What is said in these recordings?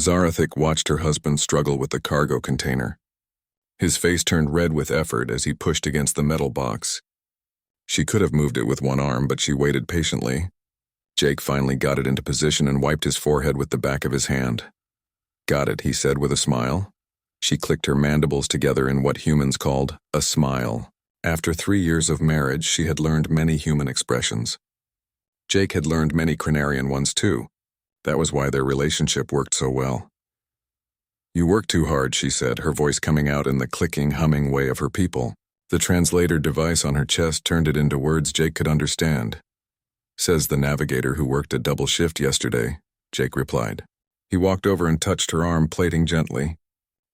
Zarathik watched her husband struggle with the cargo container. His face turned red with effort as he pushed against the metal box. She could have moved it with one arm, but she waited patiently. Jake finally got it into position and wiped his forehead with the back of his hand. "Got it," he said with a smile. She clicked her mandibles together in what humans called a smile. After 3 years of marriage, she had learned many human expressions. Jake had learned many Crenarian ones too. That was why their relationship worked so well. "You work too hard," she said, her voice coming out in the clicking, humming way of her people. The translator device on her chest turned it into words Jake could understand. "Says the navigator who worked a double shift yesterday," Jake replied. He walked over and touched her arm, plating gently.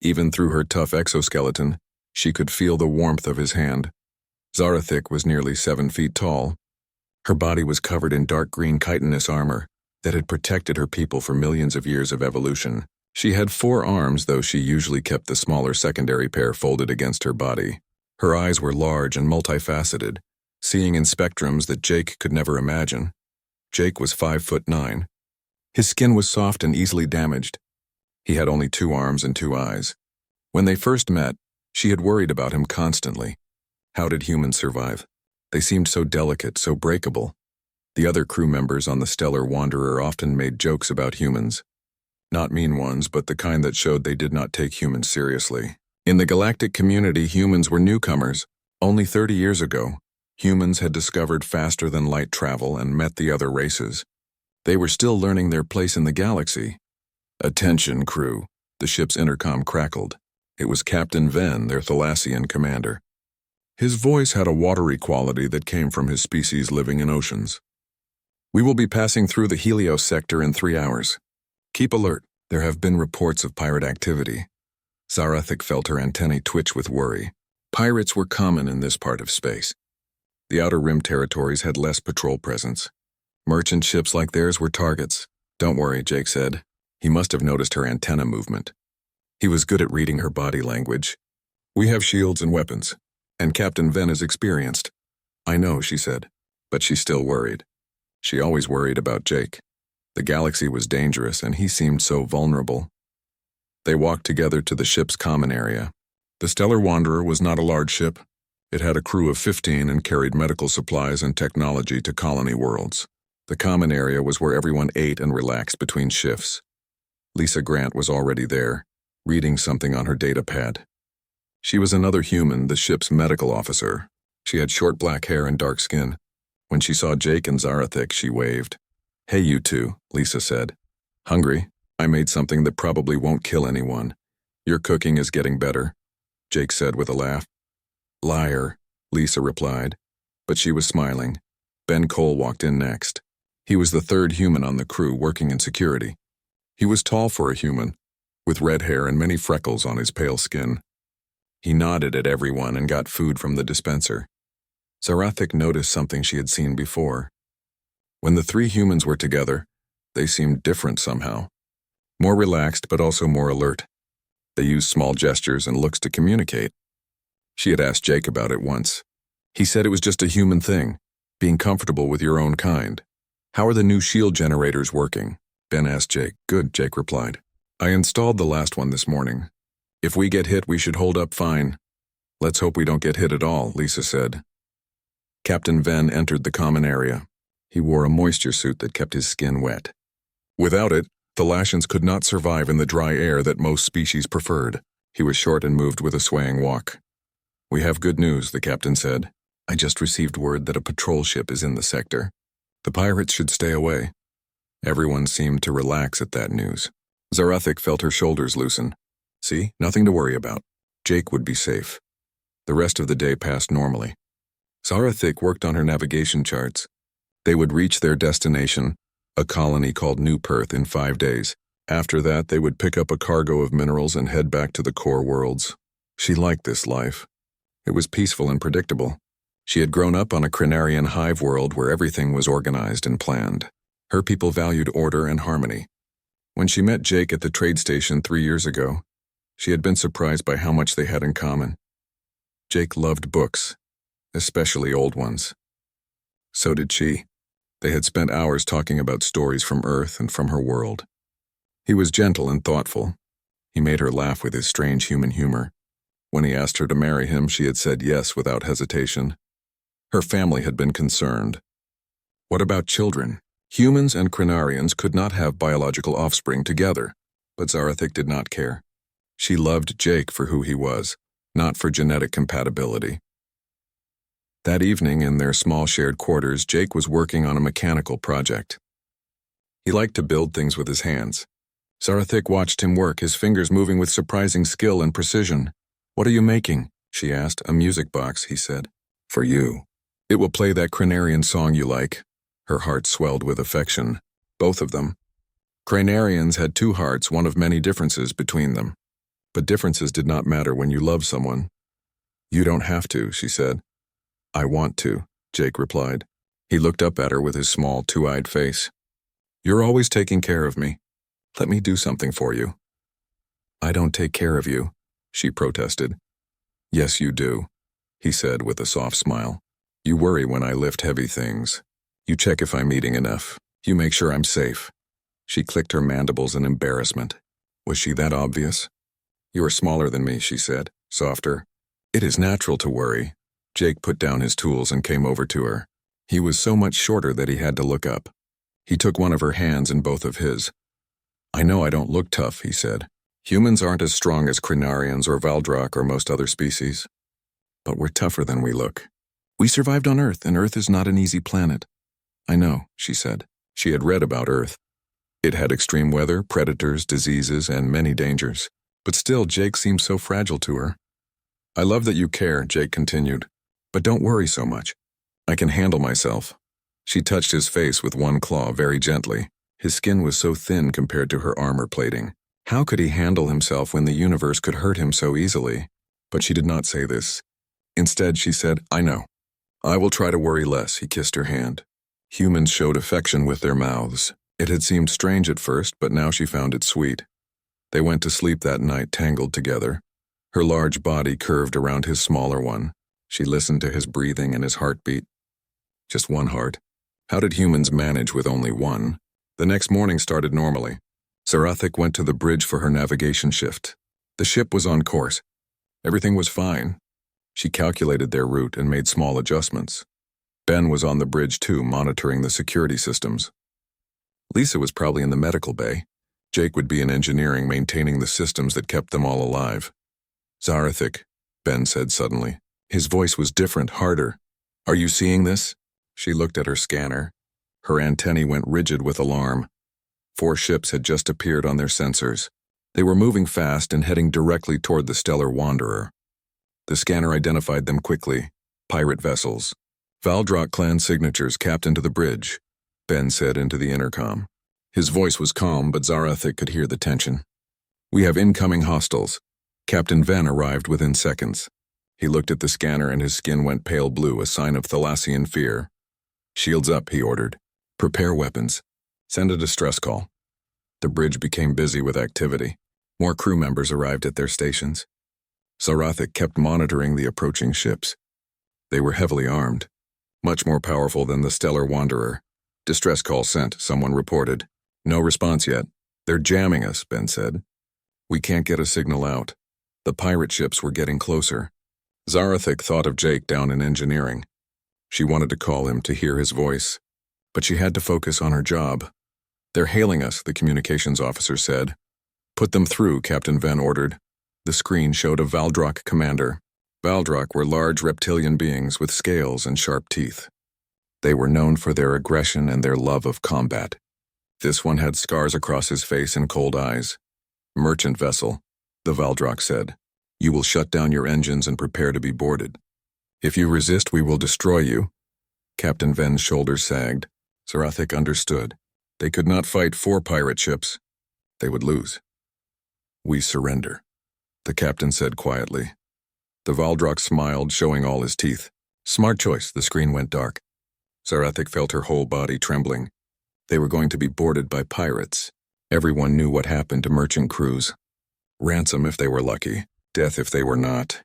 Even through her tough exoskeleton, she could feel the warmth of his hand. Zarathik was nearly 7 feet tall. Her body was covered in dark green chitinous armor that had protected her people for millions of years of evolution. She had 4 arms, though she usually kept the smaller secondary pair folded against her body. Her eyes were large and multifaceted, seeing in spectrums that Jake could never imagine. Jake was 5'9". His skin was soft and easily damaged. He had only 2 arms and 2 eyes. When they first met, she had worried about him constantly. How did humans survive? They seemed so delicate, so breakable. The other crew members on the Stellar Wanderer often made jokes about humans. Not mean ones, but the kind that showed they did not take humans seriously. In the galactic community, humans were newcomers. Only 30 years ago, humans had discovered faster-than-light travel and met the other races. They were still learning their place in the galaxy. "Attention, crew," the ship's intercom crackled. It was Captain Ven, their Thalassian commander. His voice had a watery quality that came from his species living in oceans. "We will be passing through the Helios sector in 3 hours. Keep alert. There have been reports of pirate activity." Zarathik felt her antennae twitch with worry. Pirates were common in this part of space. The Outer Rim territories had less patrol presence. Merchant ships like theirs were targets. "Don't worry," Jake said. He must have noticed her antenna movement. He was good at reading her body language. "We have shields and weapons, and Captain Ven is experienced." "I know," she said, but she still worried. She always worried about Jake. The galaxy was dangerous, and he seemed so vulnerable. They walked together to the ship's common area. The Stellar Wanderer was not a large ship. It had a crew of 15 and carried medical supplies and technology to colony worlds. The common area was where everyone ate and relaxed between shifts. Lisa Grant was already there, reading something on her data pad. She was another human, the ship's medical officer. She had short black hair and dark skin. When she saw Jake and Zarathik, she waved. "Hey, you two," Lisa said. "Hungry? I made something that probably won't kill anyone. Your cooking is getting better," Jake said with a laugh. "Liar," Lisa replied, but she was smiling. Ben Cole walked in next. He was the 3rd human on the crew working in security. He was tall for a human, with red hair and many freckles on his pale skin. He nodded at everyone and got food from the dispenser. Zarathik noticed something she had seen before. When the 3 humans were together, they seemed different somehow. More relaxed, but also more alert. They used small gestures and looks to communicate. She had asked Jake about it once. He said it was just a human thing, being comfortable with your own kind. "How are the new shield generators working?" Ben asked Jake. "Good," Jake replied. "I installed the last one this morning. If we get hit, we should hold up fine." "Let's hope we don't get hit at all," Lisa said. Captain Ven entered the common area. He wore a moisture suit that kept his skin wet. Without it, Thalassians could not survive in the dry air that most species preferred. He was short and moved with a swaying walk. "We have good news," the captain said. "I just received word that a patrol ship is in the sector. The pirates should stay away." Everyone seemed to relax at that news. Zarathik felt her shoulders loosen. See, nothing to worry about. Jake would be safe. The rest of the day passed normally. Zarathik worked on her navigation charts. They would reach their destination, a colony called New Perth, in 5 days. After that, they would pick up a cargo of minerals and head back to the core worlds. She liked this life. It was peaceful and predictable. She had grown up on a Crenarian hive world where everything was organized and planned. Her people valued order and harmony. When she met Jake at the trade station 3 years ago, she had been surprised by how much they had in common. Jake loved books, especially old ones. So did she. They had spent hours talking about stories from Earth and from her world. He was gentle and thoughtful. He made her laugh with his strange human humor. When he asked her to marry him, she had said yes without hesitation. Her family had been concerned. What about children? Humans and Krenarians could not have biological offspring together, but Zarathik did not care. She loved Jake for who he was, not for genetic compatibility. That evening, in their small shared quarters, Jake was working on a mechanical project. He liked to build things with his hands. Zarathik watched him work, his fingers moving with surprising skill and precision. "What are you making?" she asked. "A music box," he said. "For you. It will play that Krenarian song you like." Her heart swelled with affection. Both of them. Krenarians had two hearts, one of many differences between them. But differences did not matter when you love someone. "You don't have to," she said. "I want to," Jake replied. He looked up at her with his small, two-eyed face. "You're always taking care of me. Let me do something for you." "I don't take care of you," she protested. "Yes, you do," he said with a soft smile. "You worry when I lift heavy things. You check if I'm eating enough. You make sure I'm safe." She clicked her mandibles in embarrassment. Was she that obvious? "You are smaller than me," she said, softer. "It is natural to worry." Jake put down his tools and came over to her. He was so much shorter that he had to look up. He took one of her hands in both of his. "I know I don't look tough," he said. "Humans aren't as strong as Krenarians or Valdrak or most other species. But we're tougher than we look. We survived on Earth, and Earth is not an easy planet." "I know," she said. She had read about Earth. It had extreme weather, predators, diseases, and many dangers. But still, Jake seemed so fragile to her. "I love that you care," Jake continued. "But don't worry so much. I can handle myself." She touched his face with one claw very gently. His skin was so thin compared to her armor plating. How could he handle himself when the universe could hurt him so easily? But she did not say this. Instead, she said, "I know. I will try to worry less." He kissed her hand. Humans showed affection with their mouths. It had seemed strange at first, but now she found it sweet. They went to sleep that night tangled together. Her large body curved around his smaller one. She listened to his breathing and his heartbeat. Just one heart. How did humans manage with only one? The next morning started normally. Zarathik went to the bridge for her navigation shift. The ship was on course. Everything was fine. She calculated their route and made small adjustments. Ben was on the bridge too, monitoring the security systems. Lisa was probably in the medical bay. Jake would be in engineering, maintaining the systems that kept them all alive. "Zarathik," Ben said suddenly. His voice was different, harder. "Are you seeing this?" She looked at her scanner. Her antennae went rigid with alarm. 4 ships had just appeared on their sensors. They were moving fast and heading directly toward the Stellar Wanderer. The scanner identified them quickly. Pirate vessels. "Valdrak clan signatures capped into the bridge," Ben said into the intercom. His voice was calm, but Zarathik could hear the tension. "We have incoming hostiles." Captain Ven arrived within seconds. He looked at the scanner and his skin went pale blue, a sign of Thalassian fear. "Shields up," he ordered. "Prepare weapons. Send a distress call." The bridge became busy with activity. More crew members arrived at their stations. Zarathik kept monitoring the approaching ships. They were heavily armed, much more powerful than the Stellar Wanderer. "Distress call sent," someone reported. "No response yet. They're jamming us," Ben said. "We can't get a signal out." The pirate ships were getting closer. Zarathik thought of Jake down in engineering. She wanted to call him to hear his voice, but she had to focus on her job. "They're hailing us," the communications officer said. "Put them through," Captain Ven ordered. The screen showed a Valdrak commander. Valdrak were large reptilian beings with scales and sharp teeth. They were known for their aggression and their love of combat. This one had scars across his face and cold eyes. "Merchant vessel," the Valdrak said. "You will shut down your engines and prepare to be boarded. If you resist, we will destroy you." Captain Ven's shoulders sagged. Zarathik understood. They could not fight 4 pirate ships. They would lose. "We surrender," the captain said quietly. The Valdrak smiled, showing all his teeth. "Smart choice." The screen went dark. Zarathik felt her whole body trembling. They were going to be boarded by pirates. Everyone knew what happened to merchant crews. Ransom if they were lucky, death if they were not.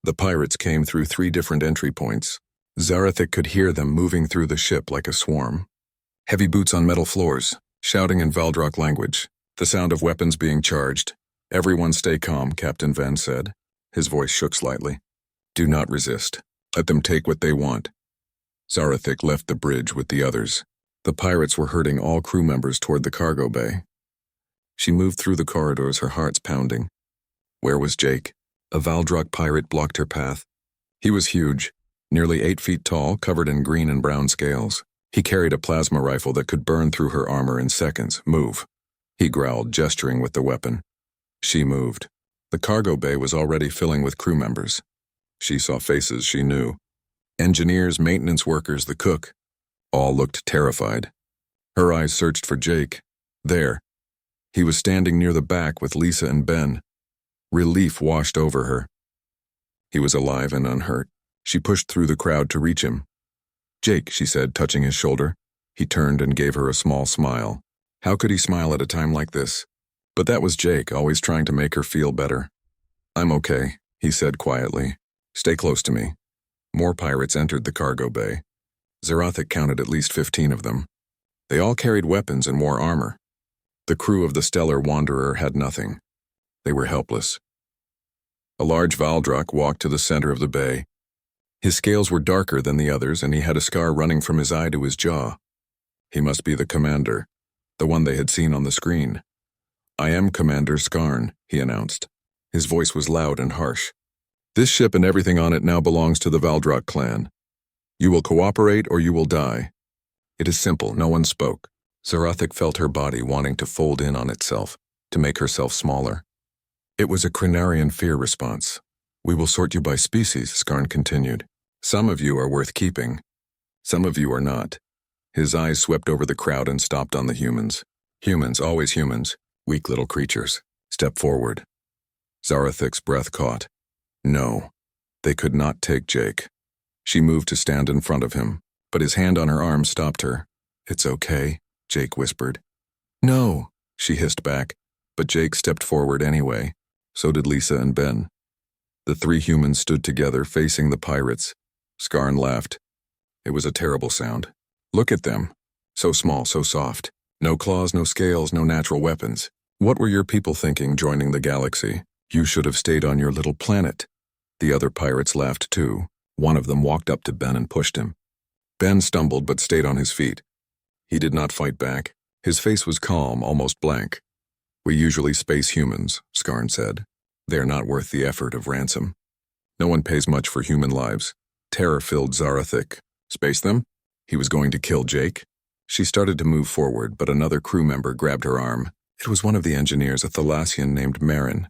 The pirates came through 3 different entry points. Zarathik could hear them moving through the ship like a swarm. Heavy boots on metal floors, shouting in Valdrak language. The sound of weapons being charged. Everyone stay calm, Captain Venn said. His voice shook slightly. Do not resist. Let them take what they want. Zarathik left the bridge with the others. The pirates were herding all crew members toward the cargo bay. She moved through the corridors, her heart's pounding. Where was Jake? A Valdrock pirate blocked her path. He was huge, nearly 8 feet tall, covered in green and brown scales. He carried a plasma rifle that could burn through her armor in seconds. Move, he growled, gesturing with the weapon. She moved. The cargo bay was already filling with crew members. She saw faces she knew. Engineers, maintenance workers, the cook. All looked terrified. Her eyes searched for Jake. There. He was standing near the back with Lisa and Ben. Relief washed over her. He was alive and unhurt. She pushed through the crowd to reach him. Jake, she said, touching his shoulder. He turned and gave her a small smile. How could he smile at a time like this? But that was Jake, always trying to make her feel better. I'm okay, he said quietly. Stay close to me. More pirates entered the cargo bay. Zarathik counted at least 15 of them. They all carried weapons and wore armor. The crew of the Stellar Wanderer had nothing. They were helpless. A large Valdrock walked to the center of the bay. His scales were darker than the others, and he had a scar running from his eye to his jaw. He must be the commander, the one they had seen on the screen. I am Commander Skarn, he announced. His voice was loud and harsh. This ship and everything on it now belongs to the Valdrock clan. You will cooperate or you will die. It is simple, no one spoke. Zarathik felt her body wanting to fold in on itself, to make herself smaller. It was a Crenarian fear response. We will sort you by species, Skarn continued. Some of you are worth keeping. Some of you are not. His eyes swept over the crowd and stopped on the humans. Humans, always humans. Weak little creatures. Step forward. Zarathik's breath caught. No, they could not take Jake. She moved to stand in front of him, but his hand on her arm stopped her. It's okay, Jake whispered. No, she hissed back, but Jake stepped forward anyway. So did Lisa and Ben. The 3 humans stood together facing the pirates. Skarn laughed. It was a terrible sound. Look at them. So small, so soft. No claws, no scales, no natural weapons. What were your people thinking joining the galaxy? You should have stayed on your little planet. The other pirates laughed too. One of them walked up to Ben and pushed him. Ben stumbled but stayed on his feet. He did not fight back. His face was calm, almost blank. We usually space humans, Skarn said. They are not worth the effort of ransom. No one pays much for human lives. Terror filled Zarathik. Space them? He was going to kill Jake? She started to move forward, but another crew member grabbed her arm. It was one of the engineers, a Thalassian named Marin.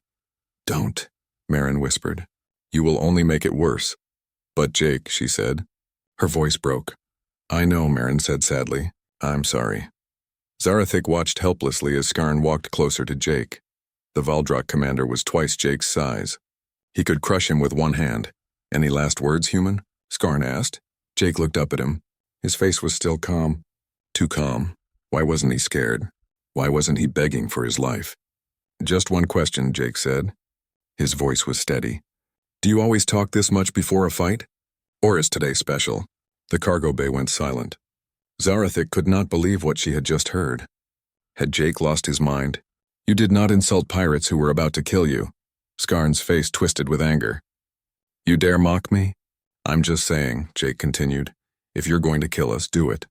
Don't, Marin whispered. You will only make it worse. But Jake, she said. Her voice broke. I know, Marin said sadly. I'm sorry. Zarathik watched helplessly as Skarn walked closer to Jake. The Valdrock commander was twice Jake's size. He could crush him with one hand. Any last words, human? Skarn asked. Jake looked up at him. His face was still calm. Too calm. Why wasn't he scared? Why wasn't he begging for his life? Just one question, Jake said. His voice was steady. Do you always talk this much before a fight? Or is today special? The cargo bay went silent. Zarathik could not believe what she had just heard. Had Jake lost his mind? You did not insult pirates who were about to kill you. Skarn's face twisted with anger. You dare mock me? I'm just saying, Jake continued. If you're going to kill us, do it.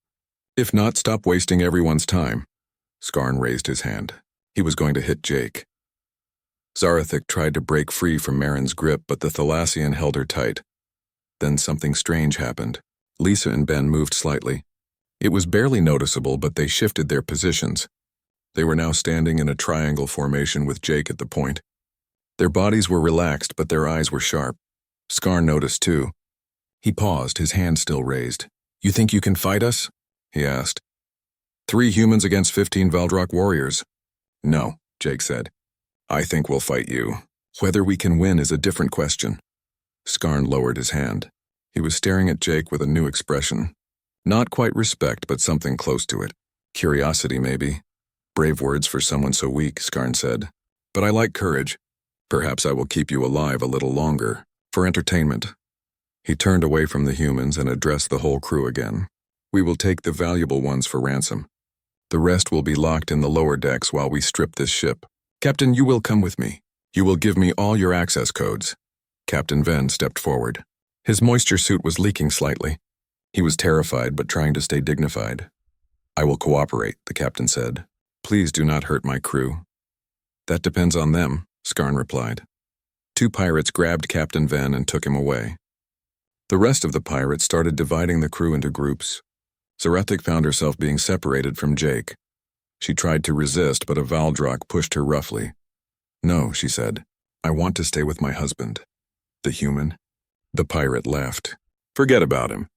If not, stop wasting everyone's time. Skarn raised his hand. He was going to hit Jake. Zarathik tried to break free from Marin's grip, but the Thalassian held her tight. Then something strange happened. Lisa and Ben moved slightly. It was barely noticeable, but they shifted their positions. They were now standing in a triangle formation with Jake at the point. Their bodies were relaxed, but their eyes were sharp. Skarn noticed too. He paused, his hand still raised. You think you can fight us? He asked. 3 humans against 15 Valdrock warriors. No, Jake said. I think we'll fight you. Whether we can win is a different question. Skarn lowered his hand. He was staring at Jake with a new expression. Not quite respect, but something close to it. Curiosity, maybe. Brave words for someone so weak, Skarn said. But I like courage. Perhaps I will keep you alive a little longer, for entertainment. He turned away from the humans and addressed the whole crew again. We will take the valuable ones for ransom. The rest will be locked in the lower decks while we strip this ship. Captain, you will come with me. You will give me all your access codes. Captain Venn stepped forward. His moisture suit was leaking slightly. He was terrified but trying to stay dignified. I will cooperate, the captain said. Please do not hurt my crew. That depends on them, Skarn replied. 2 pirates grabbed Captain Venn and took him away. The rest of the pirates started dividing the crew into groups. Zarathik found herself being separated from Jake. She tried to resist, but a Valdrock pushed her roughly. No, she said. I want to stay with my husband. The human? The pirate laughed. Forget about him.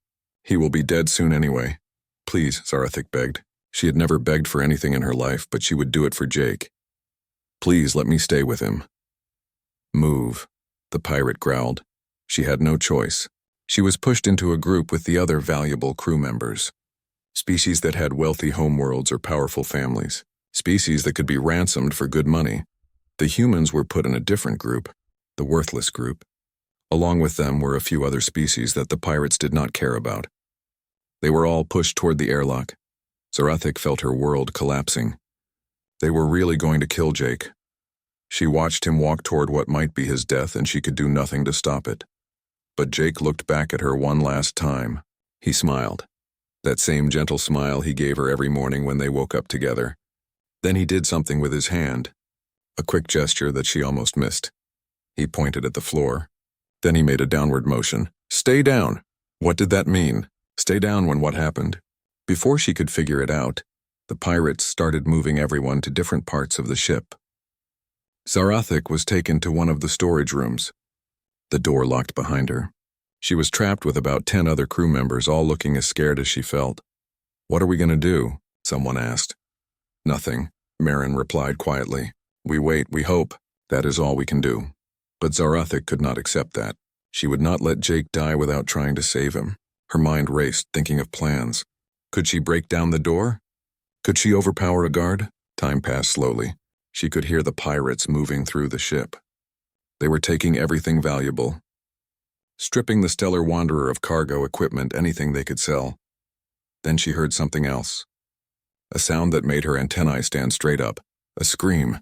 He will be dead soon anyway. Please, Zarathik begged. She had never begged for anything in her life, but she would do it for Jake. Please let me stay with him. Move, the pirate growled. She had no choice. She was pushed into a group with the other valuable crew members. Species that had wealthy homeworlds or powerful families. Species that could be ransomed for good money. The humans were put in a different group, the worthless group. Along with them were a few other species that the pirates did not care about. They were all pushed toward the airlock. Zarathik felt her world collapsing. They were really going to kill Jake. She watched him walk toward what might be his death, and she could do nothing to stop it. But Jake looked back at her one last time. He smiled. That same gentle smile he gave her every morning when they woke up together. Then he did something with his hand. A quick gesture that she almost missed. He pointed at the floor. Then he made a downward motion. Stay down. What did that mean? Stay down when what happened? Before she could figure it out, the pirates started moving everyone to different parts of the ship. Zarathik was taken to one of the storage rooms. The door locked behind her. She was trapped with about 10 other crew members, all looking as scared as she felt. What are we going to do? Someone asked. Nothing, Marin replied quietly. We wait, we hope. That is all we can do. But Zarathik could not accept that. She would not let Jake die without trying to save him. Her mind raced, thinking of plans. Could she break down the door? Could she overpower a guard? Time passed slowly. She could hear the pirates moving through the ship. They were taking everything valuable. Stripping the Stellar Wanderer of cargo, equipment, anything they could sell. Then she heard something else. A sound that made her antennae stand straight up. A scream.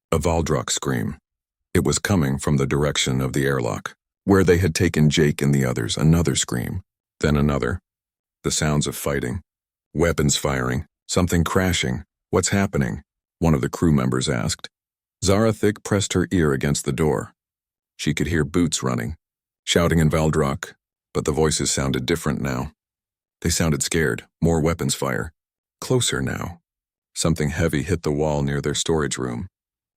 A Valdrock scream. It was coming from the direction of the airlock. Where they had taken Jake and the others, another scream. Then another. The sounds of fighting. Weapons firing. Something crashing. What's happening? One of the crew members asked. Zarathik pressed her ear against the door. She could hear boots running. Shouting in Valdrock, but the voices sounded different now. They sounded scared, more weapons fire. Closer now. Something heavy hit the wall near their storage room.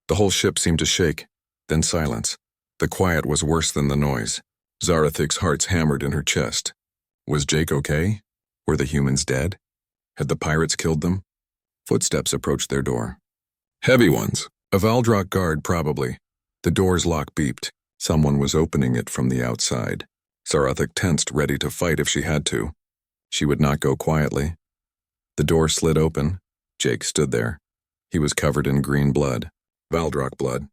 The whole ship seemed to shake, then silence. The quiet was worse than the noise. Zarathik's heart hammered in her chest. Was Jake okay? Were the humans dead? Had the pirates killed them? Footsteps approached their door. Heavy ones. A Valdrock guard, probably. The door's lock beeped. Someone was opening it from the outside. Zarathik tensed, ready to fight if she had to. She would not go quietly. The door slid open. Jake stood there. He was covered in green blood. Valdrock blood.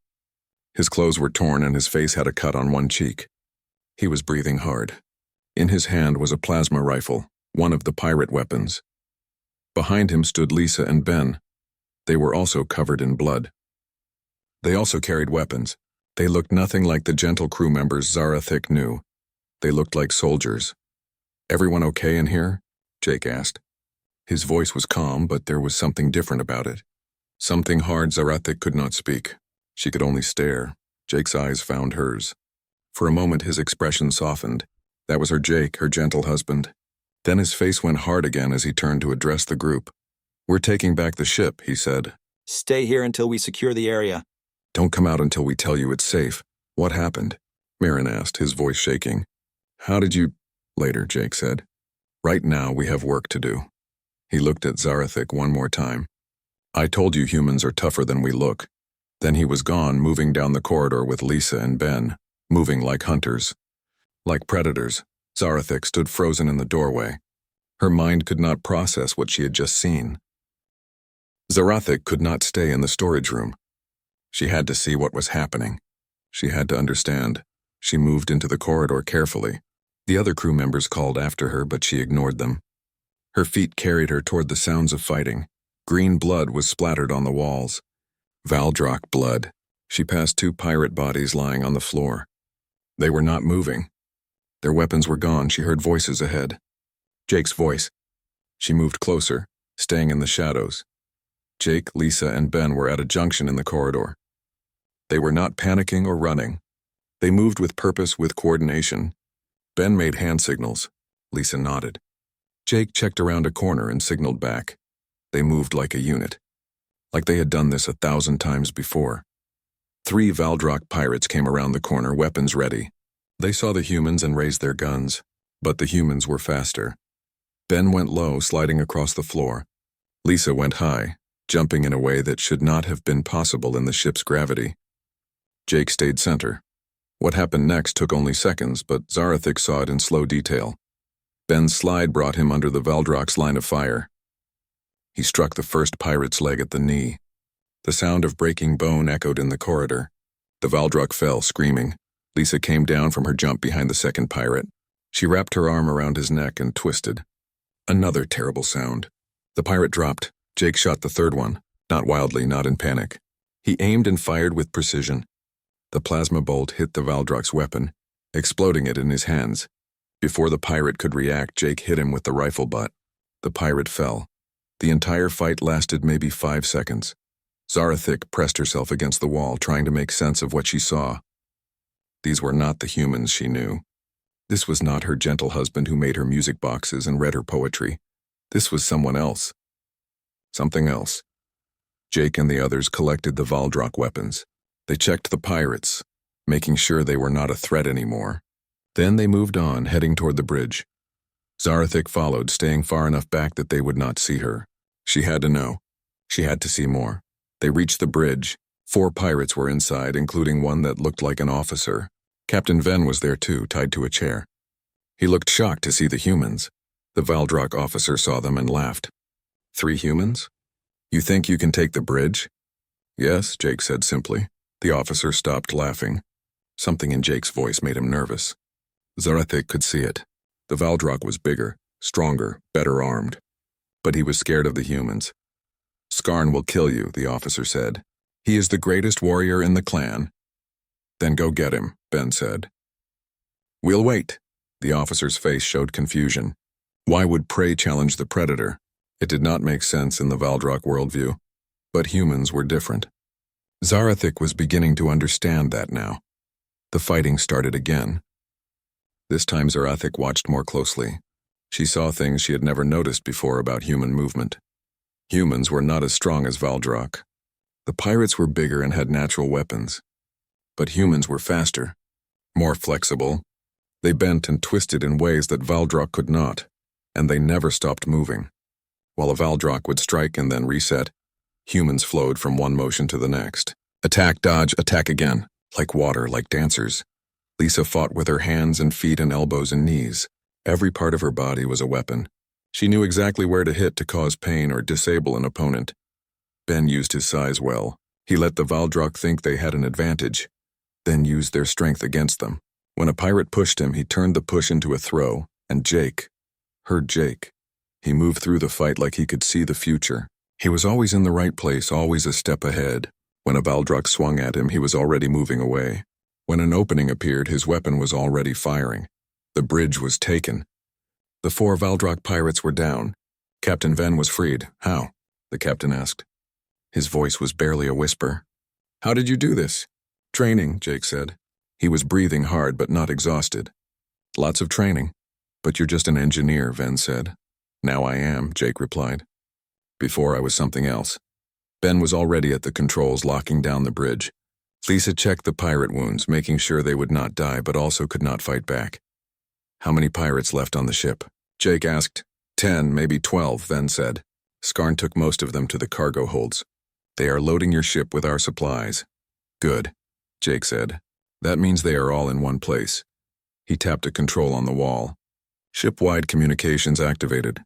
His clothes were torn and his face had a cut on one cheek. He was breathing hard. In his hand was a plasma rifle, one of the pirate weapons. Behind him stood Lisa and Ben. They were also covered in blood. They also carried weapons. They looked nothing like the gentle crew members Zarathik knew. They looked like soldiers. Everyone okay in here? Jake asked. His voice was calm, but there was something different about it. Something hard Zarathik could not speak. She could only stare. Jake's eyes found hers. For a moment his expression softened. That was her Jake, her gentle husband. Then his face went hard again as he turned to address the group. We're taking back the ship, he said. Stay here until we secure the area. Don't come out until we tell you it's safe. What happened? Marin asked, his voice shaking. How did you... Later, Jake said. Right now we have work to do. He looked at Zarathik one more time. I told you humans are tougher than we look. Then he was gone, moving down the corridor with Lisa and Ben, moving like hunters. Like predators, Zarathik stood frozen in the doorway. Her mind could not process what she had just seen. Zarathik could not stay in the storage room. She had to see what was happening. She had to understand. She moved into the corridor carefully. The other crew members called after her, but she ignored them. Her feet carried her toward the sounds of fighting. Green blood was splattered on the walls. Valdrock blood. She passed 2 pirate bodies lying on the floor. They were not moving. Their weapons were gone. She heard voices ahead. Jake's voice. She moved closer, staying in the shadows. Jake, Lisa, and Ben were at a junction in the corridor. They were not panicking or running. They moved with purpose, with coordination. Ben made hand signals. Lisa nodded. Jake checked around a corner and signaled back. They moved like a unit. Like they had done this 1,000 times before. 3 Valdrock pirates came around the corner, weapons ready. They saw the humans and raised their guns, but the humans were faster. Ben went low, sliding across the floor. Lisa went high, jumping in a way that should not have been possible in the ship's gravity. Jake stayed center. What happened next took only seconds, but Zarathik saw it in slow detail. Ben's slide brought him under the Valdrock's line of fire. He struck the first pirate's leg at the knee. The sound of breaking bone echoed in the corridor. The Valdrock fell, screaming. Lisa came down from her jump behind the second pirate. She wrapped her arm around his neck and twisted. Another terrible sound. The pirate dropped. Jake shot the third one, not wildly, not in panic. He aimed and fired with precision. The plasma bolt hit the Valdrock's weapon, exploding it in his hands. Before the pirate could react, Jake hit him with the rifle butt. The pirate fell. The entire fight lasted maybe 5 seconds. Zarathik pressed herself against the wall, trying to make sense of what she saw. These were not the humans she knew. This was not her gentle husband who made her music boxes and read her poetry. This was someone else. Something else. Jake and the others collected the Valdrock weapons. They checked the pirates, making sure they were not a threat anymore. Then they moved on, heading toward the bridge. Zarathik followed, staying far enough back that they would not see her. She had to know. She had to see more. They reached the bridge. 4 pirates were inside, including one that looked like an officer. Captain Venn was there too, tied to a chair. He looked shocked to see the humans. The Valdrock officer saw them and laughed. 3 humans? You think you can take the bridge? Yes, Jake said simply. The officer stopped laughing. Something in Jake's voice made him nervous. Zarathik could see it. The Valdrock was bigger, stronger, better armed. But he was scared of the humans. Skarn will kill you, the officer said. He is the greatest warrior in the clan. Then go get him, Ben said. We'll wait. The officer's face showed confusion. Why would prey challenge the predator? It did not make sense in the Valdrock worldview. But humans were different. Zarathik was beginning to understand that now. The fighting started again. This time Zarathik watched more closely. She saw things she had never noticed before about human movement. Humans were not as strong as Valdrock. The pirates were bigger and had natural weapons. But humans were faster, more flexible. They bent and twisted in ways that Valdrock could not, and they never stopped moving. While a Valdrock would strike and then reset, humans flowed from one motion to the next. Attack, dodge, attack again. Like water, like dancers. Lisa fought with her hands and feet and elbows and knees. Every part of her body was a weapon. She knew exactly where to hit to cause pain or disable an opponent. Ben used his size well. He let the Valdrock think they had an advantage, then used their strength against them. When a pirate pushed him, he turned the push into a throw, and Jake heard Jake. He moved through the fight like he could see the future. He was always in the right place, always a step ahead. When a Valdrock swung at him, he was already moving away. When an opening appeared, his weapon was already firing. The bridge was taken. The 4 Valdrock pirates were down. Captain Venn was freed. How? The captain asked. His voice was barely a whisper. How did you do this? Training, Jake said. He was breathing hard but not exhausted. Lots of training. But you're just an engineer, Venn said. Now I am, Jake replied. Before I was something else. Ben was already at the controls locking down the bridge. Lisa checked the pirate wounds, making sure they would not die but also could not fight back. How many pirates left on the ship? Jake asked. 10, maybe 12, Venn said. Skarn took most of them to the cargo holds. They are loading your ship with our supplies. Good, Jake said. That means they are all in one place. He tapped a control on the wall. Ship-wide communications activated.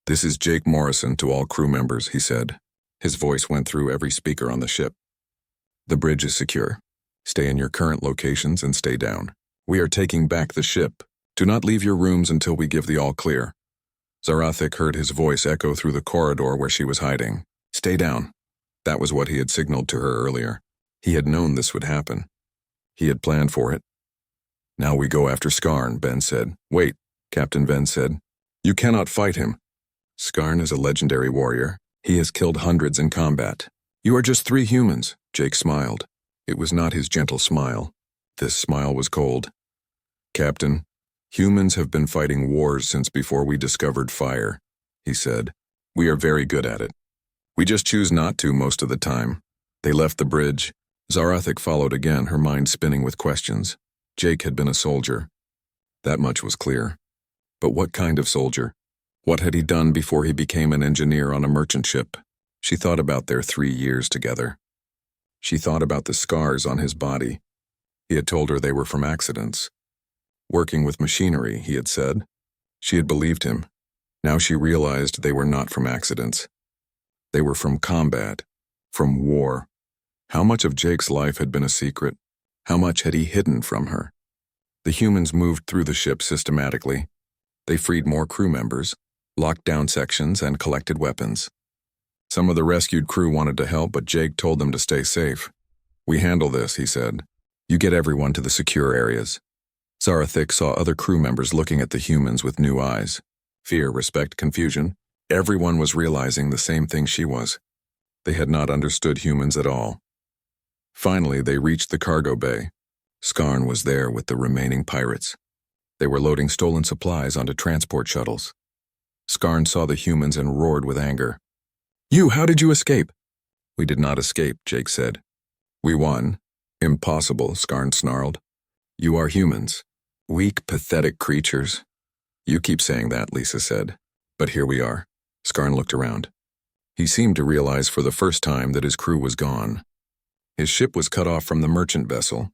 This is Jake Morrison to all crew members, he said. His voice went through every speaker on the ship. The bridge is secure. Stay in your current locations and stay down. We are taking back the ship. Do not leave your rooms until we give the all clear. Zarathik heard his voice echo through the corridor where she was hiding. Stay down. That was what he had signaled to her earlier. He had known this would happen. He had planned for it. Now we go after Skarn, Ben said. Wait, Captain Ben said. You cannot fight him. Skarn is a legendary warrior. He has killed hundreds in combat. You are just 3 humans, Jake smiled. It was not his gentle smile. This smile was cold. Captain, humans have been fighting wars since before we discovered fire, he said. We are very good at it. We just choose not to most of the time. They left the bridge. Zarathic followed again, her mind spinning with questions. Jake had been a soldier. That much was clear. But what kind of soldier? What had he done before he became an engineer on a merchant ship? She thought about their 3 years together. She thought about the scars on his body. He had told her they were from accidents. Working with machinery, he had said. She had believed him. Now she realized they were not from accidents. They were from combat, from war. How much of Jake's life had been a secret? How much had he hidden from her? The humans moved through the ship systematically. They freed more crew members, locked down sections, and collected weapons. Some of the rescued crew wanted to help, but Jake told them to stay safe. We handle this, he said. You get everyone to the secure areas. Zarathic saw other crew members looking at the humans with new eyes. Fear, respect, confusion. Everyone was realizing the same thing she was. They had not understood humans at all. Finally, they reached the cargo bay. Skarn was there with the remaining pirates. They were loading stolen supplies onto transport shuttles. Skarn saw the humans and roared with anger. You, how did you escape? We did not escape, Jake said. We won. Impossible, Skarn snarled. You are humans. Weak, pathetic creatures. You keep saying that, Lisa said. But here we are. Skarn looked around. He seemed to realize for the first time that his crew was gone. His ship was cut off from the merchant vessel.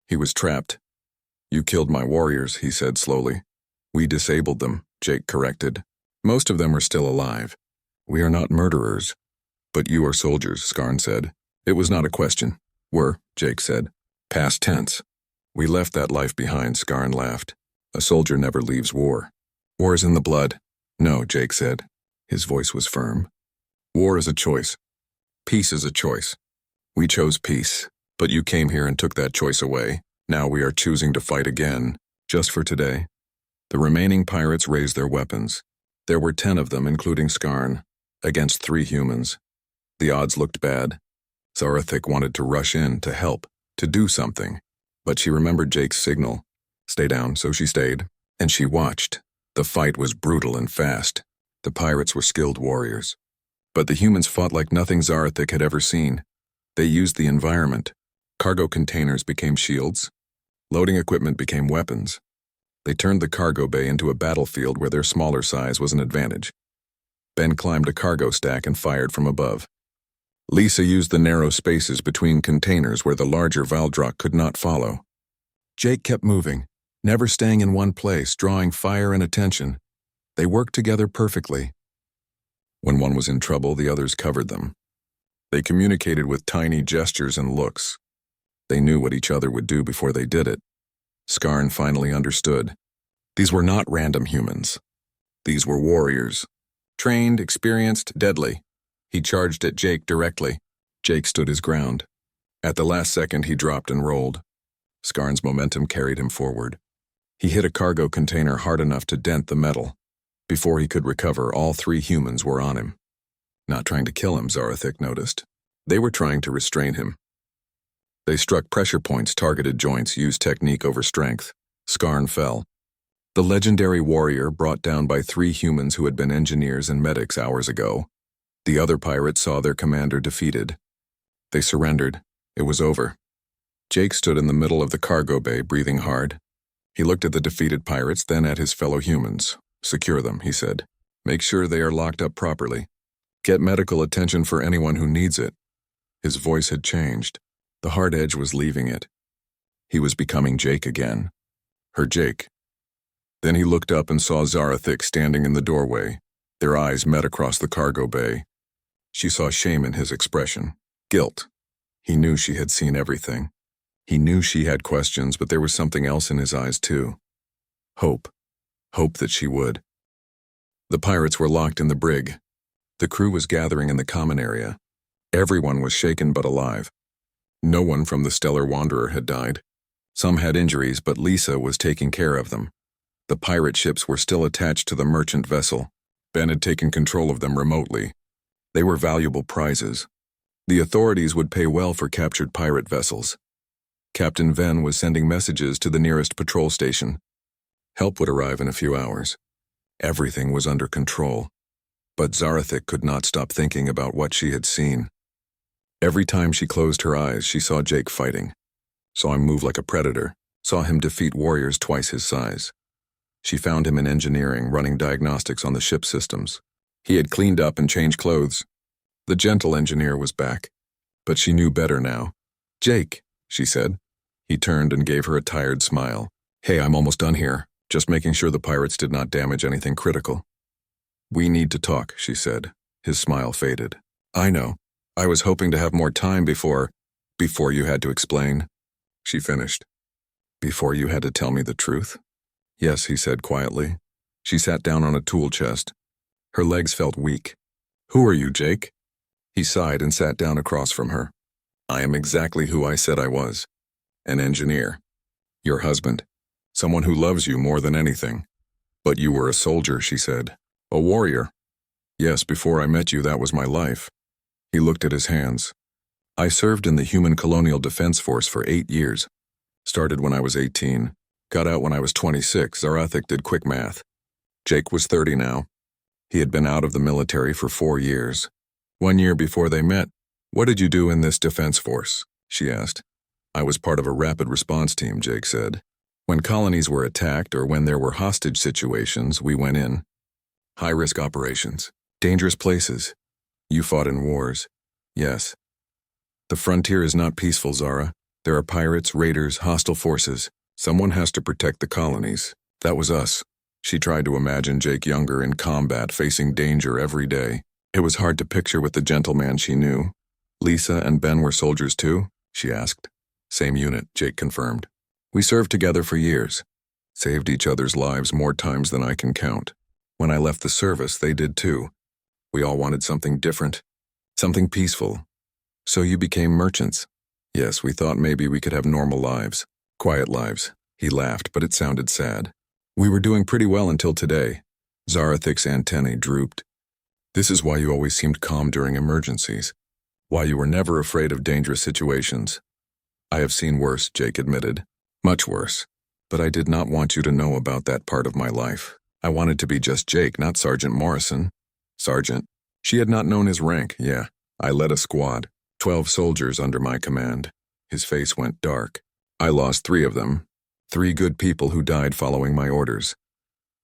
He was trapped. You killed my warriors, he said slowly. We disabled them, Jake corrected. Most of them are still alive. We are not murderers. But you are soldiers, Skarn said. It was not a question. Were, Jake said. Past tense. We left that life behind, Skarn laughed. A soldier never leaves war. War is in the blood. No, Jake said. His voice was firm. War is a choice. Peace is a choice. We chose peace, but you came here and took that choice away. Now we are choosing to fight again, just for today. The remaining pirates raised their weapons. There were 10 of them, including Skarn, against 3 humans. The odds looked bad. Zarathic wanted to rush in, to help, to do something. But she remembered Jake's signal. Stay down, so she stayed. And she watched. The fight was brutal and fast. The pirates were skilled warriors. But the humans fought like nothing Zarathic had ever seen. They used the environment. Cargo containers became shields. Loading equipment became weapons. They turned the cargo bay into a battlefield where their smaller size was an advantage. Ben climbed a cargo stack and fired from above. Lisa used the narrow spaces between containers where the larger Valdrock could not follow. Jake kept moving, never staying in one place, drawing fire and attention. They worked together perfectly. When one was in trouble, the others covered them. They communicated with tiny gestures and looks. They knew what each other would do before they did it. Skarn finally understood. These were not random humans. These were warriors. Trained, experienced, deadly. He charged at Jake directly. Jake stood his ground. At the last second, he dropped and rolled. Skarn's momentum carried him forward. He hit a cargo container hard enough to dent the metal. Before he could recover, all 3 humans were on him. Not trying to kill him, Zarathic noticed. They were trying to restrain him. They struck pressure points, targeted joints, used technique over strength. Skarn fell. The legendary warrior brought down by 3 humans who had been engineers and medics hours ago. The other pirates saw their commander defeated. They surrendered. It was over. Jake stood in the middle of the cargo bay, breathing hard. He looked at the defeated pirates, then at his fellow humans. Secure them, he said. Make sure they are locked up properly. Get medical attention for anyone who needs it. His voice had changed. The hard edge was leaving it. He was becoming Jake again. Her Jake. Then he looked up and saw Zarathic standing in the doorway. Their eyes met across the cargo bay. She saw shame in his expression. Guilt. He knew she had seen everything. He knew she had questions, but there was something else in his eyes too. Hope. Hope that she would. The pirates were locked in the brig. The crew was gathering in the common area. Everyone was shaken but alive. No one from the Stellar Wanderer had died. Some had injuries, but Lisa was taking care of them. The pirate ships were still attached to the merchant vessel. Ben had taken control of them remotely. They were valuable prizes. The authorities would pay well for captured pirate vessels. Captain Venn was sending messages to the nearest patrol station. Help would arrive in a few hours. Everything was under control. But Zarathik could not stop thinking about what she had seen. Every time she closed her eyes, she saw Jake fighting. Saw him move like a predator. Saw him defeat warriors twice his size. She found him in engineering, running diagnostics on the ship systems. He had cleaned up and changed clothes. The gentle engineer was back. But she knew better now. "Jake," she said. He turned and gave her a tired smile. "Hey, I'm almost done here. Just making sure the pirates did not damage anything critical." "We need to talk," she said. His smile faded. "I know. I was hoping to have more time before you had to explain," she finished. "Before you had to tell me the truth?" "Yes," he said quietly. She sat down on a tool chest. Her legs felt weak. "Who are you, Jake?" He sighed and sat down across from her. "I am exactly who I said I was. An engineer. Your husband. Someone who loves you more than anything." "But you were a soldier," she said. "A warrior." "Yes, before I met you, that was my life." He looked at his hands. "I served in the Human Colonial Defense Force for 8 years. Started when I was 18. Got out when I was 26. Zarathik did quick math. Jake was 30 now. He had been out of the military for 4 years. 1 year before they met. "What did you do in this defense force?" she asked. "I was part of a rapid response team," Jake said. "When colonies were attacked or when there were hostage situations, we went in. High-risk operations. Dangerous places. You fought in wars." "Yes." "The frontier is not peaceful, Zara. There are pirates, raiders, hostile forces. Someone has to protect the colonies. That was us." She tried to imagine Jake younger in combat, facing danger every day. It was hard to picture with the gentleman she knew. "Lisa and Ben were soldiers too?" she asked. "Same unit," Jake confirmed. "We served together for years. Saved each other's lives more times than I can count. When I left the service, they did too. We all wanted something different. Something peaceful. So you became merchants?" "Yes, we thought maybe we could have normal lives. Quiet lives." He laughed, but it sounded sad. "We were doing pretty well until today." Zarathik's antennae drooped. "This is why you always seemed calm during emergencies. Why you were never afraid of dangerous situations." "I have seen worse," Jake admitted. "Much worse. But I did not want you to know about that part of my life. I wanted to be just Jake, not Sergeant Morrison." "Sergeant." She had not known his rank. "Yeah. I led a squad. 12 soldiers under my command." His face went dark. "I lost 3 of them. 3 good people who died following my orders."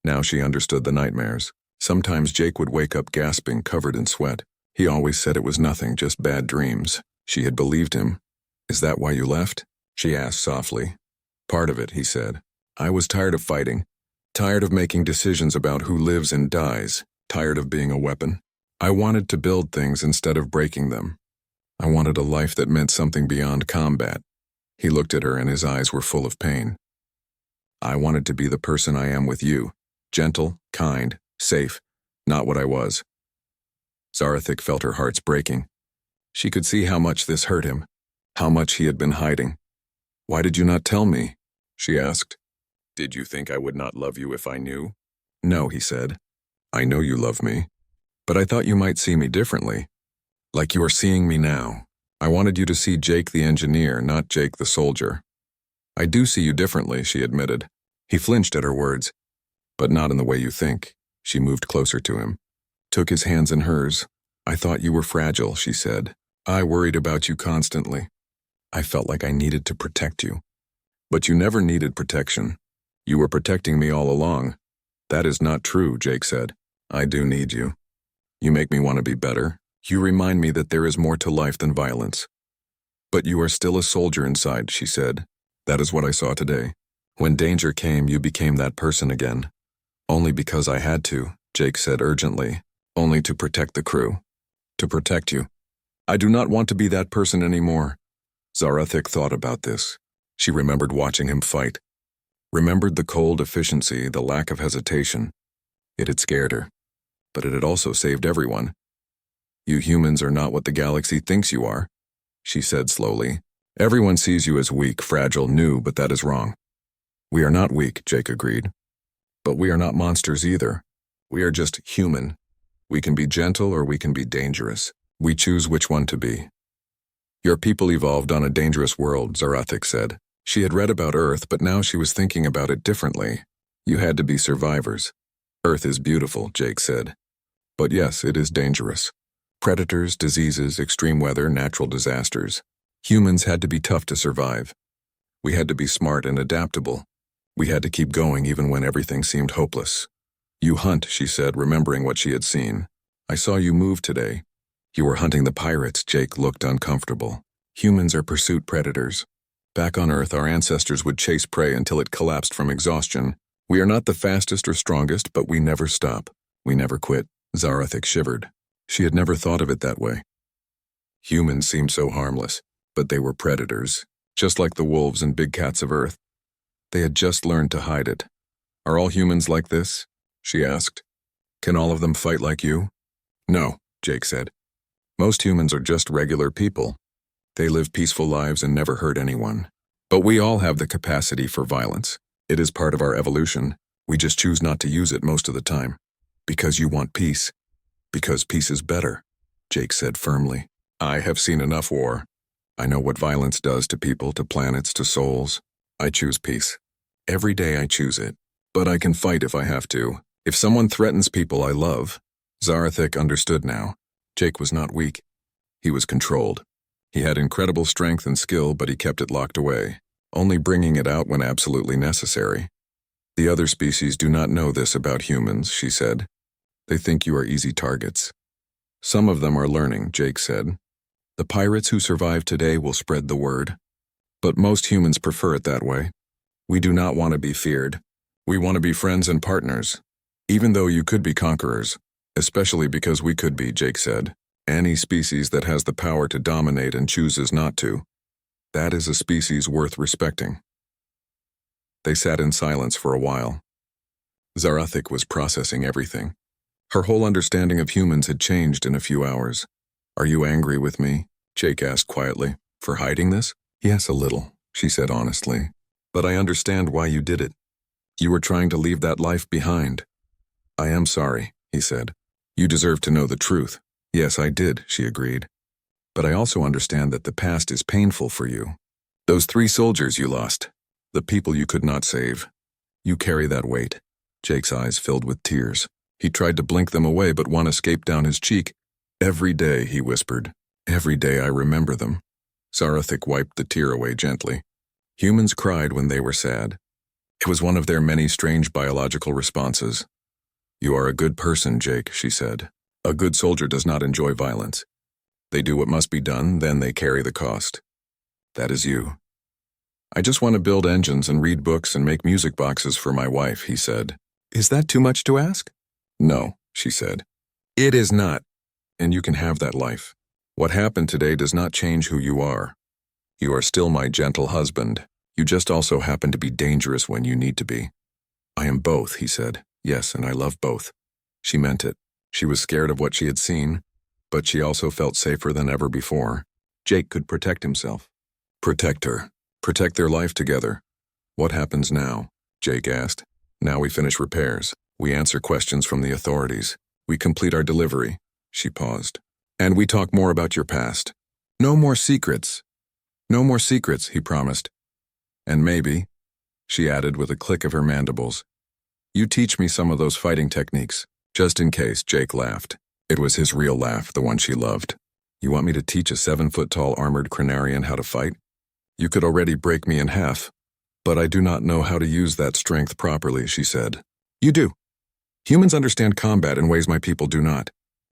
Now she understood the nightmares. Sometimes Jake would wake up gasping, covered in sweat. He always said it was nothing, just bad dreams. She had believed him. "Is that why you left?" she asked softly. "Part of it," he said. "I was tired of fighting. Tired of making decisions about who lives and dies. Tired of being a weapon. I wanted to build things instead of breaking them. I wanted a life that meant something beyond combat." He looked at her and his eyes were full of pain. "I wanted to be the person I am with you. Gentle, kind, safe. Not what I was." Zarathik felt her heart's breaking. She could see how much this hurt him. How much he had been hiding. "Why did you not tell me?" she asked. "Did you think I would not love you if I knew?" "No," he said. "I know you love me. But I thought you might see me differently. Like you are seeing me now. I wanted you to see Jake the engineer, not Jake the soldier." "I do see you differently," she admitted. He flinched at her words. "But not in the way you think." She moved closer to him. Took his hands in hers. "I thought you were fragile," she said. "I worried about you constantly. I felt like I needed to protect you. But you never needed protection. You were protecting me all along." "That is not true," Jake said. "I do need you. You make me want to be better. You remind me that there is more to life than violence." "But you are still a soldier inside," she said. "That is what I saw today. When danger came, you became that person again." "Only because I had to," Jake said urgently. "Only to protect the crew. To protect you. I do not want to be that person anymore." Zarathik thought about this. She remembered watching him fight. Remembered the cold efficiency, the lack of hesitation. It had scared her. But it had also saved everyone. You humans are not what the galaxy thinks you are, she said slowly. Everyone sees you as weak, fragile, new, but that is wrong. We are not weak, Jake agreed. But we are not monsters either. We are just human. We can be gentle or we can be dangerous. We choose which one to be. Your people evolved on a dangerous world, Zarathik said. She had read about Earth, but now she was thinking about it differently. You had to be survivors. Earth is beautiful, Jake said. But yes, it is dangerous. Predators, diseases, extreme weather, natural disasters. Humans had to be tough to survive. We had to be smart and adaptable. We had to keep going even when everything seemed hopeless. You hunt, she said, remembering what she had seen. I saw you move today. You were hunting the pirates. Jake looked uncomfortable. Humans are pursuit predators. Back on Earth, our ancestors would chase prey until it collapsed from exhaustion. We are not the fastest or strongest, but we never stop. We never quit. Zarathik shivered. She had never thought of it that way. Humans seemed so harmless, but they were predators, just like the wolves and big cats of Earth. They had just learned to hide it. Are all humans like this? She asked. Can all of them fight like you? No, Jake said. Most humans are just regular people. They live peaceful lives and never hurt anyone. But we all have the capacity for violence. It is part of our evolution. We just choose not to use it most of the time. Because you want peace. Because peace is better, Jake said firmly. I have seen enough war. I know what violence does to people, to planets, to souls. I choose peace. Every day I choose it. But I can fight if I have to. If someone threatens people I love. Zarathik understood now. Jake was not weak. He was controlled. He had incredible strength and skill, but he kept it locked away, only bringing it out when absolutely necessary. The other species do not know this about humans, she said. They think you are easy targets. Some of them are learning, Jake said. The pirates who survive today will spread the word. But most humans prefer it that way. We do not want to be feared. We want to be friends and partners. Even though you could be conquerors, especially because we could be, Jake said. Any species that has the power to dominate and chooses not to. That is a species worth respecting. They sat in silence for a while. Zarathik was processing everything. Her whole understanding of humans had changed in a few hours. Are you angry with me? Jake asked quietly. For hiding this? Yes, a little, she said honestly. But I understand why you did it. You were trying to leave that life behind. I am sorry, he said. You deserve to know the truth. Yes, I did, she agreed. But I also understand that the past is painful for you. Those 3 soldiers you lost. The people you could not save. You carry that weight. Jake's eyes filled with tears. He tried to blink them away, but one escaped down his cheek. Every day, he whispered. Every day I remember them. Zarathik wiped the tear away gently. Humans cried when they were sad. It was one of their many strange biological responses. You are a good person, Jake, she said. A good soldier does not enjoy violence. They do what must be done, then they carry the cost. That is you. I just want to build engines and read books and make music boxes for my wife, he said. Is that too much to ask? No, she said. It is not, and you can have that life. What happened today does not change who you are. You are still my gentle husband. You just also happen to be dangerous when you need to be. I am both, he said. Yes, and I love both. She meant it. She was scared of what she had seen, but she also felt safer than ever before. Jake could protect himself. Protect her. Protect their life together. What happens now? Jake asked. Now we finish repairs. We answer questions from the authorities. We complete our delivery. She paused. And we talk more about your past. No more secrets. No more secrets, he promised. And maybe, she added with a click of her mandibles, you teach me some of those fighting techniques. Just in case, Jake laughed. It was his real laugh, the one she loved. You want me to teach a 7-foot-tall armored Crenarian how to fight? You could already break me in half. But I do not know how to use that strength properly, she said. You do. Humans understand combat in ways my people do not.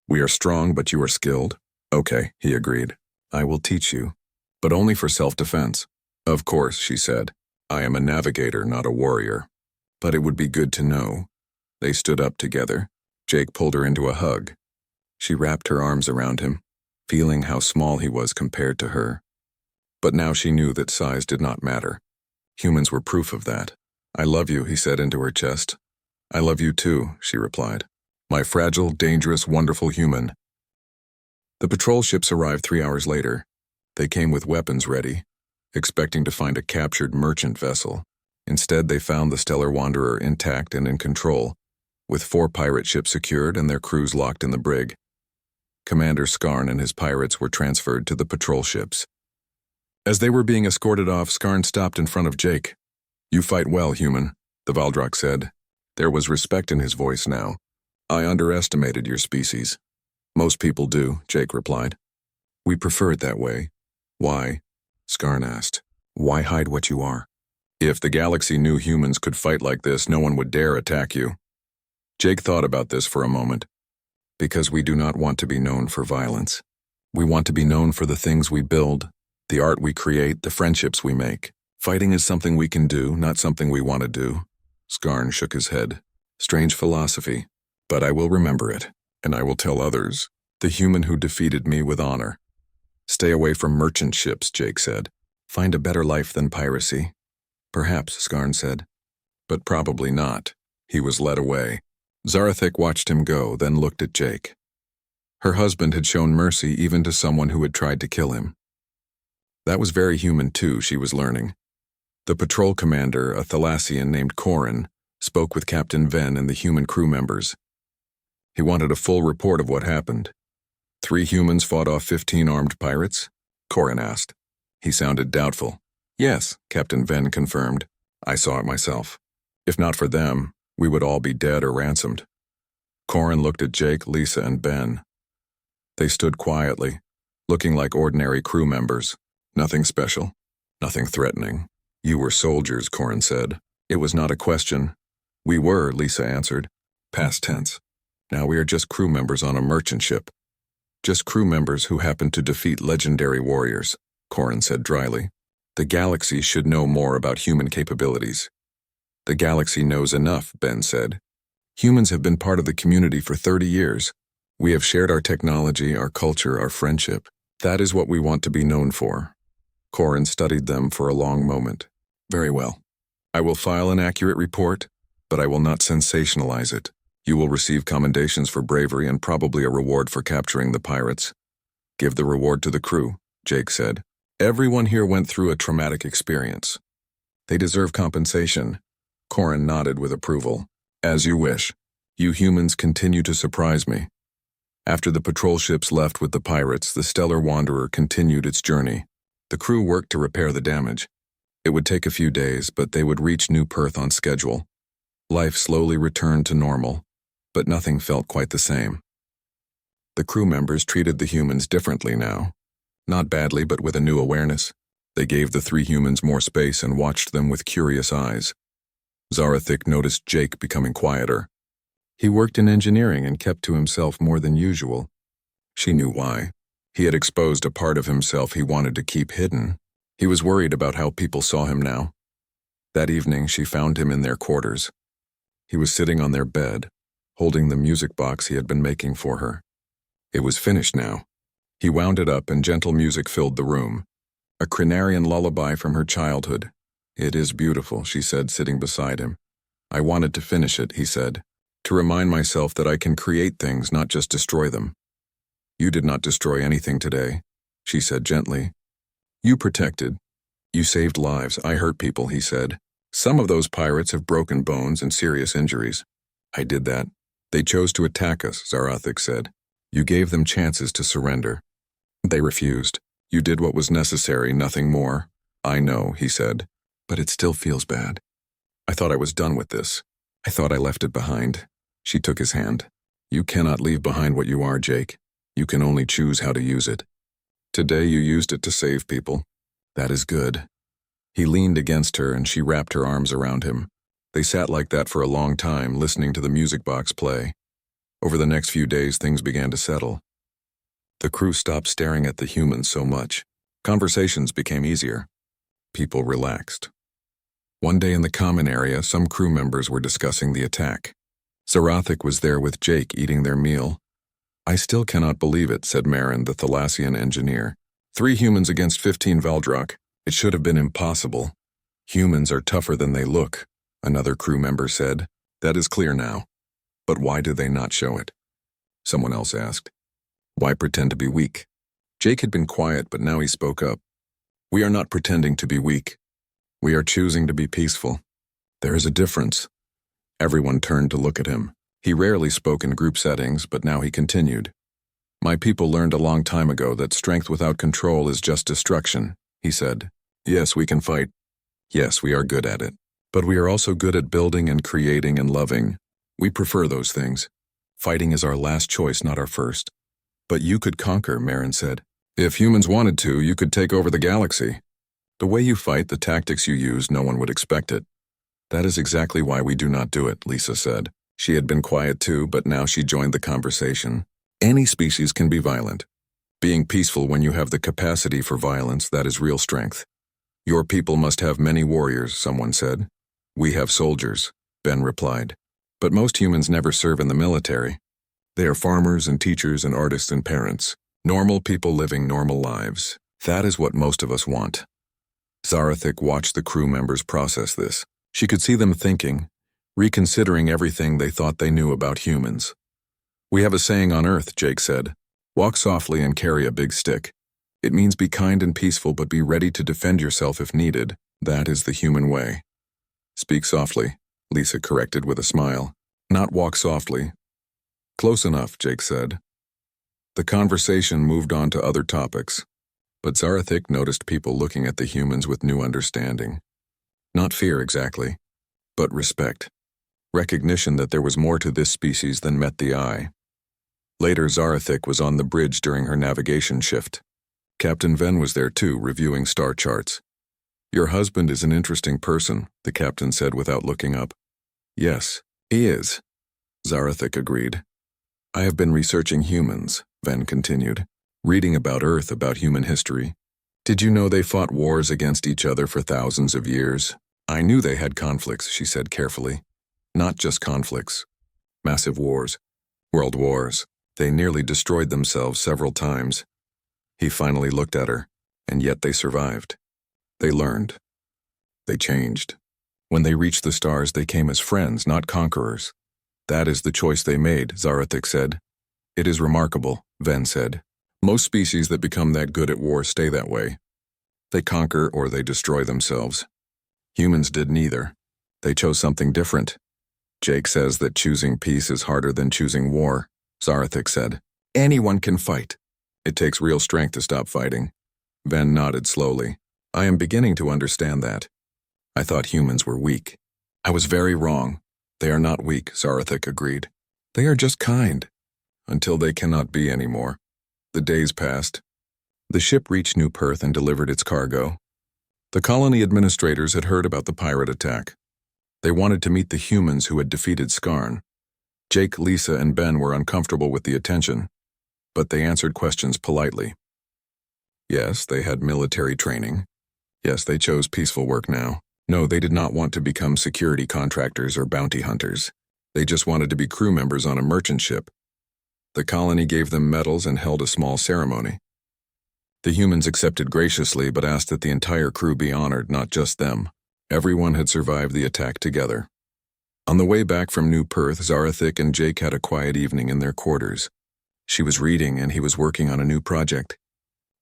We are strong, but you are skilled. Okay, he agreed. I will teach you, but only for self-defense. Of course, she said. I am a navigator, not a warrior. But it would be good to know. They stood up together. Jake pulled her into a hug. She wrapped her arms around him, feeling how small he was compared to her. But now she knew that size did not matter. Humans were proof of that. I love you, he said into her chest. I love you too, she replied. My fragile, dangerous, wonderful human. The patrol ships arrived 3 hours later. They came with weapons ready, expecting to find a captured merchant vessel. Instead, they found the Stellar Wanderer intact and in control, with 4 pirate ships secured and their crews locked in the brig. Commander Skarn and his pirates were transferred to the patrol ships. As they were being escorted off, Skarn stopped in front of Jake. "You fight well, human," the Valdrak said. There was respect in his voice now. "I underestimated your species." "Most people do," Jake replied. "We prefer it that way." "Why?" Skarn asked. "Why hide what you are? If the galaxy knew humans could fight like this, no one would dare attack you." Jake thought about this for a moment. "Because we do not want to be known for violence. We want to be known for the things we build, the art we create, the friendships we make. Fighting is something we can do, not something we want to do." Skarn shook his head. "Strange philosophy, but I will remember it, and I will tell others, the human who defeated me with honor." "Stay away from merchant ships," Jake said. "Find a better life than piracy." "Perhaps," Skarn said. "But probably not." He was led away. Zarathik watched him go, then looked at Jake. Her husband had shown mercy even to someone who had tried to kill him. That was very human too, she was learning. The patrol commander, a Thalassian named Corin, spoke with Captain Venn and the human crew members. He wanted a full report of what happened. 3 humans fought off 15 armed pirates? Corin asked. He sounded doubtful. "Yes," Captain Venn confirmed. "I saw it myself. If not for them, we would all be dead or ransomed." Corin looked at Jake, Lisa, and Ben. They stood quietly, looking like ordinary crew members. Nothing special, nothing threatening. "You were soldiers," Corin said. "It was not a question." "We were," Lisa answered. Past tense. "Now we are just crew members on a merchant ship." "Just crew members who happened to defeat legendary warriors," Corin said dryly. "The galaxy should know more about human capabilities." "The galaxy knows enough," Ben said. "Humans have been part of the community for 30 years. We have shared our technology, our culture, our friendship. That is what we want to be known for." Corin studied them for a long moment. "Very well. I will file an accurate report, but I will not sensationalize it. You will receive commendations for bravery and probably a reward for capturing the pirates." "Give the reward to the crew," Jake said. "Everyone here went through a traumatic experience. They deserve compensation." Corin nodded with approval. "As you wish. You humans continue to surprise me." After the patrol ships left with the pirates, the Stellar Wanderer continued its journey. The crew worked to repair the damage. It would take a few days, but they would reach New Perth on schedule. Life slowly returned to normal, but nothing felt quite the same. The crew members treated the humans differently now. Not badly, but with a new awareness. They gave the 3 humans more space and watched them with curious eyes. Zarathik noticed Jake becoming quieter. He worked in engineering and kept to himself more than usual. She knew why. He had exposed a part of himself he wanted to keep hidden. He was worried about how people saw him now. That evening, she found him in their quarters. He was sitting on their bed, holding the music box he had been making for her. It was finished now. He wound it up and gentle music filled the room. A Crinarian lullaby from her childhood. "It is beautiful," she said, sitting beside him. "I wanted to finish it," he said, "to remind myself that I can create things, not just destroy them." "You did not destroy anything today," she said gently. "You protected. You saved lives. I hurt people," he said. "Some of those pirates have broken bones and serious injuries." "I did that. They chose to attack us," Zarathik said. "You gave them chances to surrender. They refused. You did what was necessary, nothing more." "I know," he said, "but it still feels bad. I thought I was done with this. I thought I left it behind." She took his hand. "You cannot leave behind what you are, Jake. You can only choose how to use it. Today you used it to save people. That is good." He leaned against her and she wrapped her arms around him. They sat like that for a long time, listening to the music box play. Over the next few days, things began to settle. The crew stopped staring at the humans so much. Conversations became easier. People relaxed. One day in the common area, some crew members were discussing the attack. Zarathik was there with Jake eating their meal. "I still cannot believe it," said Marin, the Thalassian engineer. 3 humans against 15 Valdrak. It should have been impossible." "Humans are tougher than they look," another crew member said. "That is clear now. But why do they not show it?" Someone else asked. Why pretend to be weak? Jake had been quiet, but now he spoke up. We are not pretending to be weak. We are choosing to be peaceful. There is a difference. Everyone turned to look at him. He rarely spoke in group settings, but now he continued. My people learned a long time ago that strength without control is just destruction, he said. Yes, we can fight. Yes, we are good at it. But we are also good at building and creating and loving. We prefer those things. Fighting is our last choice, not our first. But you could conquer, Marin said. If humans wanted to, you could take over the galaxy. The way you fight, the tactics you use, no one would expect it. That is exactly why we do not do it, Lisa said. She had been quiet too, but now she joined the conversation. Any species can be violent. Being peaceful when you have the capacity for violence, that is real strength. Your people must have many warriors, someone said. We have soldiers, Ben replied. But most humans never serve in the military. They are farmers and teachers and artists and parents. Normal people living normal lives. That is what most of us want. Zarathik watched the crew members process this. She could see them thinking, reconsidering everything they thought they knew about humans. We have a saying on Earth, Jake said. Walk softly and carry a big stick. It means be kind and peaceful, but be ready to defend yourself if needed. That is the human way. Speak softly, Lisa corrected with a smile. Not walk softly. Close enough, Jake said. The conversation moved on to other topics, but Zarathik noticed people looking at the humans with new understanding. Not fear exactly, but respect. Recognition that there was more to this species than met the eye. Later, Zarathik was on the bridge during her navigation shift. Captain Ven was there too, reviewing star charts. Your husband is an interesting person, the captain said without looking up. Yes, he is, Zarathik agreed. I have been researching humans, Ven continued, reading about Earth, about human history. Did you know they fought wars against each other for thousands of years? I knew they had conflicts, she said carefully. Not just conflicts. Massive wars. World wars. They nearly destroyed themselves several times. He finally looked at her, and yet they survived. They learned. They changed. When they reached the stars, they came as friends, not conquerors. That is the choice they made, Zarathik said. It is remarkable, Ven said. Most species that become that good at war stay that way. They conquer or they destroy themselves. Humans did neither. They chose something different. Jake says that choosing peace is harder than choosing war, Zarathik said. Anyone can fight. It takes real strength to stop fighting. Ven nodded slowly. I am beginning to understand that. I thought humans were weak. I was very wrong. They are not weak, Zarathik agreed. They are just kind. Until they cannot be anymore. The days passed. The ship reached New Perth and delivered its cargo. The colony administrators had heard about the pirate attack. They wanted to meet the humans who had defeated Skarn. Jake, Lisa, and Ben were uncomfortable with the attention, but they answered questions politely. Yes, they had military training. Yes, they chose peaceful work now. No, they did not want to become security contractors or bounty hunters. They just wanted to be crew members on a merchant ship. The colony gave them medals and held a small ceremony. The humans accepted graciously but asked that the entire crew be honored, not just them. Everyone had survived the attack together. On the way back from New Perth, Zarathik and Jake had a quiet evening in their quarters. She was reading and he was working on a new project.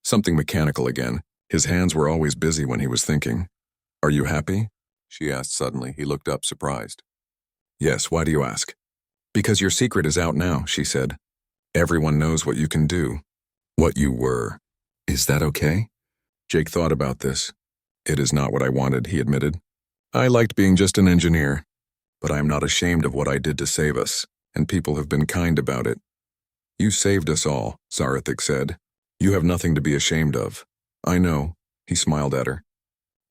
Something mechanical again. His hands were always busy when he was thinking. Are you happy? She asked suddenly. He looked up, surprised. Yes, why do you ask? Because your secret is out now, she said. Everyone knows what you can do. What you were. Is that okay? Jake thought about this. It is not what I wanted, he admitted. I liked being just an engineer, but I am not ashamed of what I did to save us, and people have been kind about it. You saved us all, Zarathik said. You have nothing to be ashamed of. I know, he smiled at her.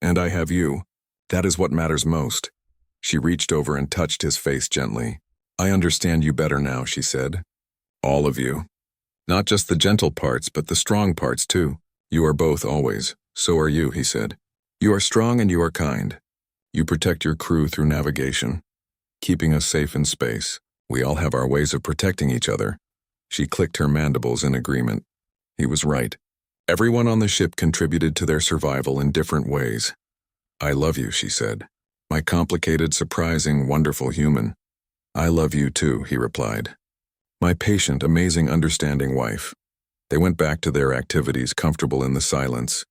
And I have you. That is what matters most. She reached over and touched his face gently. I understand you better now, she said. All of you. Not just the gentle parts, but the strong parts too. You are both always. So are you, he said. You are strong and you are kind. You protect your crew through navigation, keeping us safe in space. We all have our ways of protecting each other. She clicked her mandibles in agreement. He was right. Everyone on the ship contributed to their survival in different ways. I love you, she said. My complicated, surprising, wonderful human. I love you too, he replied. My patient, amazing, understanding wife. They went back to their activities, comfortable in the silence.